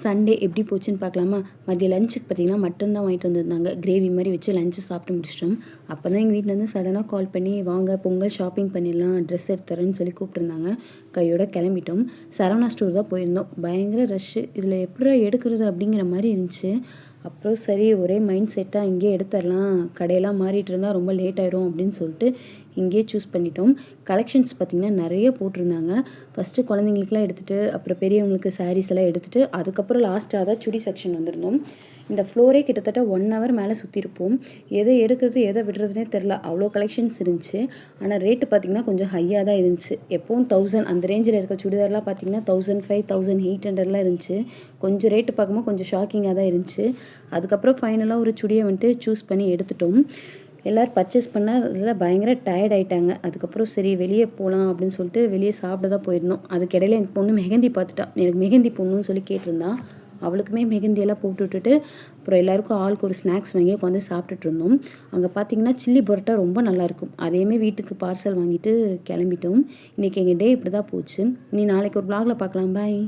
Sunday எப்படி போச்சுன்னு பார்க்கலாமா? மதியம் லஞ்சுக்கு பார்த்தீங்கன்னா மட்டன் தான் வாங்கிட்டு வந்திருந்தாங்க. கிரேவி மாதிரி வச்சு லஞ்சு சாப்பிட்டு முடிச்சிட்டோம். அப்போ தான் எங்கள் வீட்டிலேருந்து சடனாக கால் பண்ணி, "வாங்க பொங்கல் ஷாப்பிங் பண்ணிடலாம், ட்ரெஸ் எடுத்து தரேன்னு" சொல்லி கூப்பிட்டுருந்தாங்க. கையோட கிளம்பிட்டோம். சரவணா ஸ்டோர் தான் போயிருந்தோம். பயங்கர ரஷ்ஷு. இதில் எப்படிடா எடுக்கிறது அப்படிங்கிற மாதிரி இருந்துச்சு. அப்புறம் சரி ஒரே மைண்ட் செட்டாக இங்கேயே எடுத்துடலாம், கடையெல்லாம் மாறிட்டு இருந்தால் ரொம்ப லேட் ஆயிரும் அப்படின்னு சொல்லிட்டு இங்கேயே சூஸ் பண்ணிட்டோம். கலெக்ஷன்ஸ் பார்த்திங்கன்னா நிறைய போட்டிருந்தாங்க. ஃபஸ்ட்டு குழந்தைங்களுக்குலாம் எடுத்துகிட்டு, அப்புறம் பெரியவங்களுக்கு சாரீஸ் எல்லாம் எடுத்துகிட்டு, அதுக்கப்புறம் லாஸ்ட்டாக தான் சுடி செக்ஷன் வந்திருந்தோம். இந்த ஃப்ளோரே கிட்டத்தட்ட 1 ஹவர் மேலே சுற்றிருப்போம். எதை எடுக்கிறது எதை விடுறதுனே தெரில, அவ்வளோ கலெக்ஷன்ஸ் இருந்துச்சு. ஆனால் ரேட்டு பார்த்திங்கன்னா கொஞ்சம் ஹையாக தான் இருந்துச்சு. எப்போவும் 1000 அந்த ரேஞ்சில் இருக்க சுடிதார்லாம் பார்த்திங்கன்னா 1500 1800லாம் இருந்துச்சு. கொஞ்சம் ரேட்டு பார்க்கும்போது கொஞ்சம் ஷாக்கிங்காக தான் இருந்துச்சு. அதுக்கப்புறம் ஃபைனலாக ஒரு சுடியை வந்துட்டு சூஸ் பண்ணி எடுத்துட்டோம். எல்லோரும் பர்ச்சேஸ் பண்ணால் அதில் பயங்கர டயர்ட் ஆகிட்டாங்க. அதுக்கப்புறம் சரி வெளியே போகலாம் அப்படின்னு சொல்லிட்டு வெளியே சாப்பிட தான் போயிருந்தோம். அதுக்கிடையில் என் பொண்ணு மெஹந்தி பார்த்துட்டா. எனக்கு மெஹந்தி போடணும்னு சொல்லி கேட்டிருந்தா. அவளுக்குமே மெஹந்தியெல்லாம் போட்டு விட்டுட்டு அப்புறம் எல்லாருக்கும் ஆளுக்கு ஒரு ஸ்நாக்ஸ் வாங்கி உட்காந்து சாப்பிட்டுட்டு இருந்தோம். அங்கே பார்த்தீங்கன்னா சில்லி பரோட்டா ரொம்ப நல்லாயிருக்கும். அதையுமே வீட்டுக்கு பார்சல் வாங்கிட்டு கிளம்பிட்டோம். இன்றைக்கி எங்கள் டே இப்படி தான் போச்சு. நீ நாளைக்கு ஒரு vlogல பார்க்கலாம். பாய்.